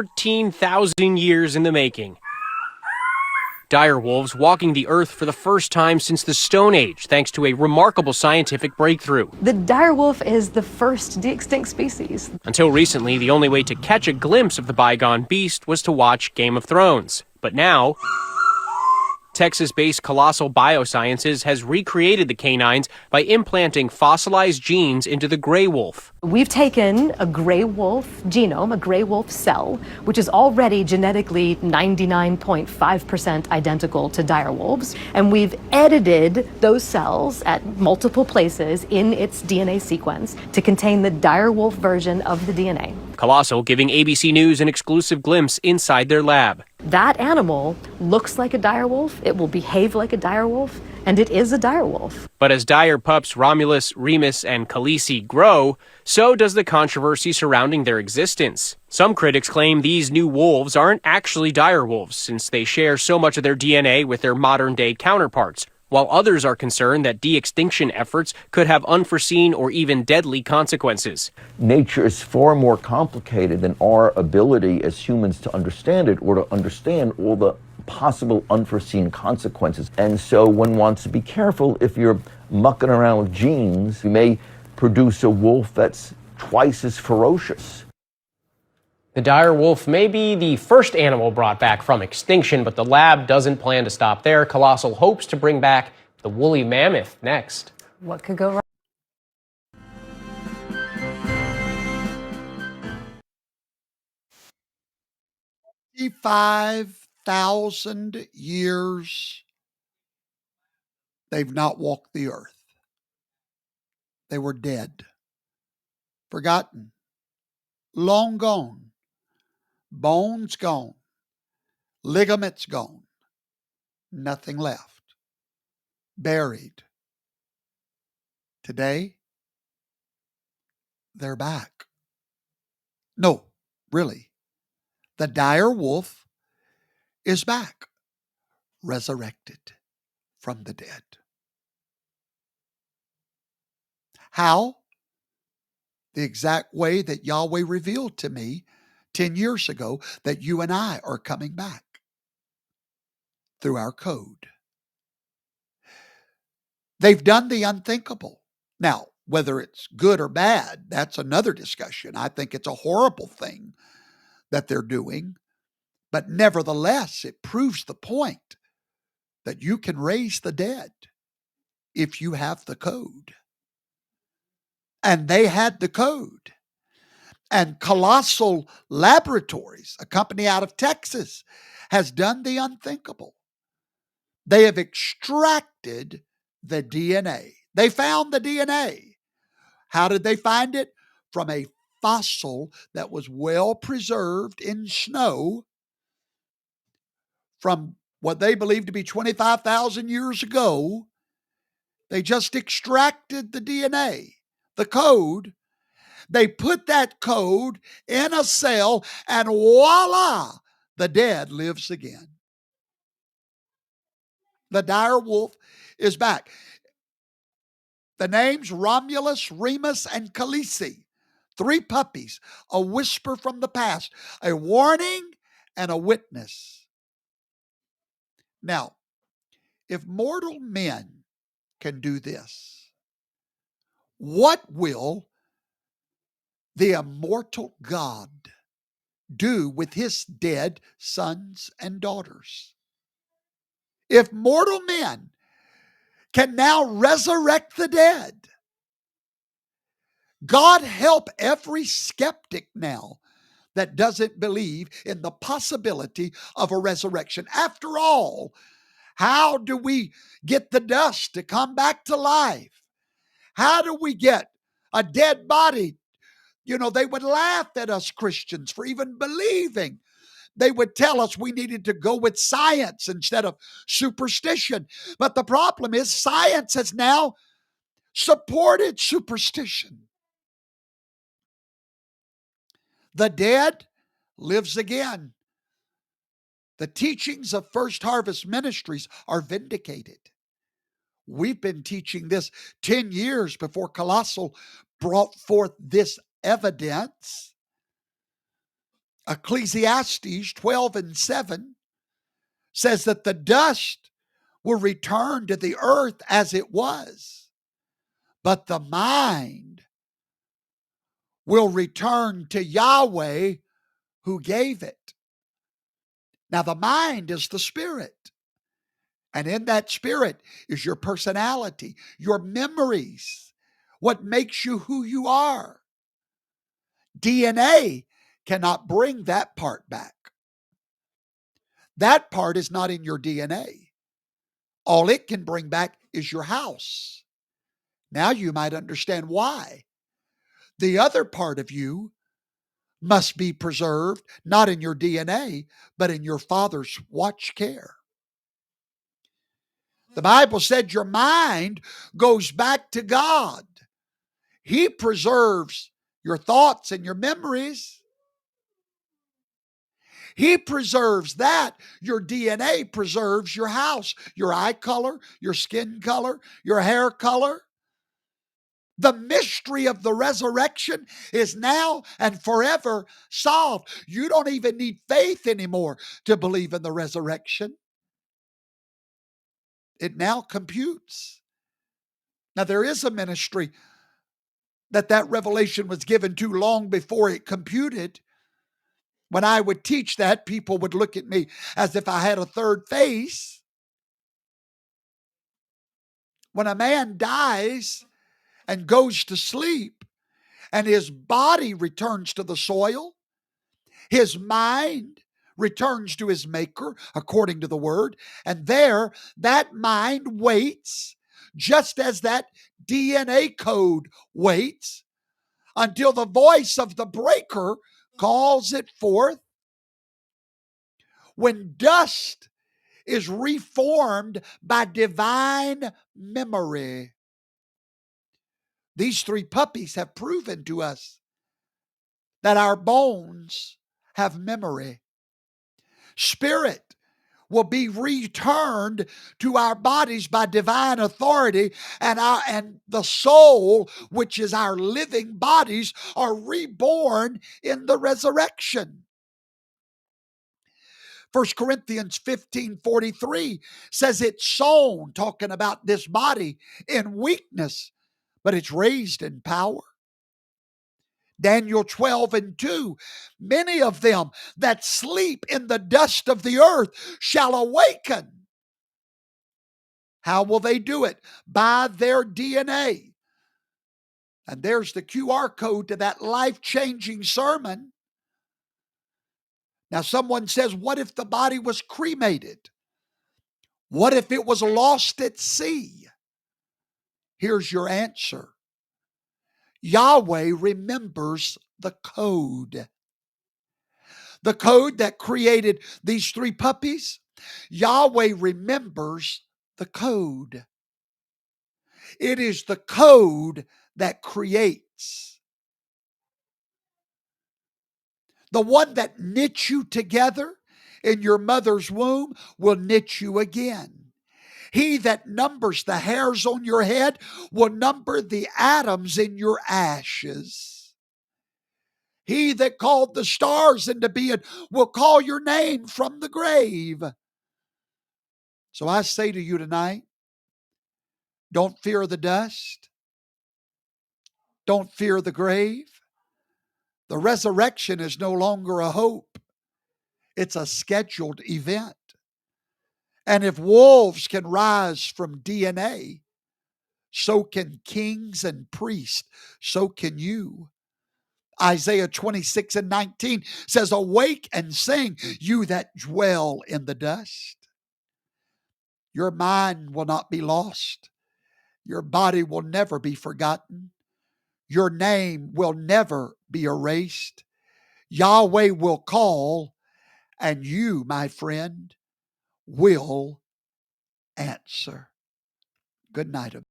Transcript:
13,000 years in the making. Direwolves walking the earth for the first time since the Stone Age, thanks to a remarkable scientific breakthrough. The direwolf is the first de-extinct species. Until recently, the only way to catch a glimpse of the bygone beast was to watch Game of Thrones. But now, Texas-based Colossal Biosciences has recreated the canines by implanting fossilized genes into the gray wolf. We've taken a gray wolf genome, a gray wolf cell, which is already genetically 99.5% identical to direwolves, and we've edited those cells at multiple places in its DNA sequence to contain the direwolf version of the DNA. Colossal giving ABC News an exclusive glimpse inside their lab. That animal looks like a direwolf, it will behave like a direwolf, and it is a direwolf. But as dire pups Romulus, Remis, and Khesi grow, so does the controversy surrounding their existence. Some critics claim these new wolves aren't actually direwolves, since they share so much of their DNA with their modern-day counterparts, while others are concerned that de-extinction efforts could have unforeseen or even deadly consequences. Nature is far more complicated than our ability as humans to understand it or to understand all the possible unforeseen consequences. And so one wants to be careful. If you're mucking around with genes, you may produce a wolf that's twice as ferocious. The dire wolf may be the first animal brought back from extinction, but the lab doesn't plan to stop there. Colossal hopes to bring back the woolly mammoth next. What could go wrong? 55,000 years they've not walked the earth. They were dead, forgotten, long gone, bones gone, ligaments gone, nothing left, buried. Today, they're back. No, really. The dire wolf is back, resurrected from the dead. How? The exact way that Yahweh revealed to me 10 years ago that you and I are coming back through our code. They've done the unthinkable. Now, whether it's good or bad, that's another discussion. I think it's a horrible thing that they're doing, but nevertheless, it proves the point that you can raise the dead if you have the code. And they had the code. And Colossal Laboratories, a company out of Texas, has done the unthinkable. They have extracted the DNA. They found the DNA. How did they find it? From a fossil that was well preserved in snow from what they believe to be 25,000 years ago. They just extracted the DNA, the code. They put that code in a cell, and voila, the dead lives again. The dire wolf is back. The names Romulus, Remis, and Khesi. 3 puppies, a whisper from the past, a warning, and a witness. Now, if mortal men can do this, what will the immortal God do with his dead sons and daughters? If mortal men can now resurrect the dead, God help every skeptic now that doesn't believe in the possibility of a resurrection. After all, how do we get the dust to come back to life? How do we get a dead body? You know, they would laugh at us Christians for even believing. They would tell us we needed to go with science instead of superstition. But the problem is science has now supported superstition. The dead lives again. The teachings of First Harvest Ministries are vindicated. We've been teaching this 10 years before Colossal brought forth this evidence. Ecclesiastes 12:7 says that the dust will return to the earth as it was, but the mind will return to Yahweh who gave it. Now, the mind is the spirit. And in that spirit is your personality, your memories, what makes you who you are. DNA cannot bring that part back. That part is not in your DNA. All it can bring back is your house. Now you might understand why. The other part of you must be preserved, not in your DNA, but in your Father's watch care. The Bible said your mind goes back to God. He preserves your thoughts and your memories. He preserves that. Your DNA preserves your house, your eye color, your skin color, your hair color. The mystery of the resurrection is now and forever solved. You don't even need faith anymore to believe in the resurrection. It now computes. Now, there is a ministry that revelation was given to long before it computed. When I would teach that, people would look at me as if I had a third face. When a man dies and goes to sleep and his body returns to the soil, his mind returns to his maker according to the word, and there that mind waits just as that DNA code waits until the voice of the breaker calls it forth. When dust is reformed by divine memory. These three puppies have proven to us that our bones have memory. Spirit will be returned to our bodies by divine authority, and the soul, which is our living bodies, are reborn in the resurrection. 1 Corinthians 15:43 says it's sown, talking about this body, in weakness, but it's raised in power. Daniel 12:2, many of them that sleep in the dust of the earth shall awaken. How will they do it? By their DNA. And there's the QR code to that life-changing sermon. Now, someone says, what if the body was cremated? What if it was lost at sea? Here's your answer. Yahweh remembers the code. The code that created these three puppies, Yahweh remembers the code. It is the code that creates. The one that knit you together in your mother's womb will knit you again. He that numbers the hairs on your head will number the atoms in your ashes. He that called the stars into being will call your name from the grave. So I say to you tonight, don't fear the dust. Don't fear the grave. The resurrection is no longer a hope. It's a scheduled event. And if wolves can rise from DNA, so can kings and priests, so can you. Isaiah 26:19 says, awake and sing, you that dwell in the dust. Your mind will not be lost. Your body will never be forgotten. Your name will never be erased. Yahweh will call, and you, my friend, will answer. Good night.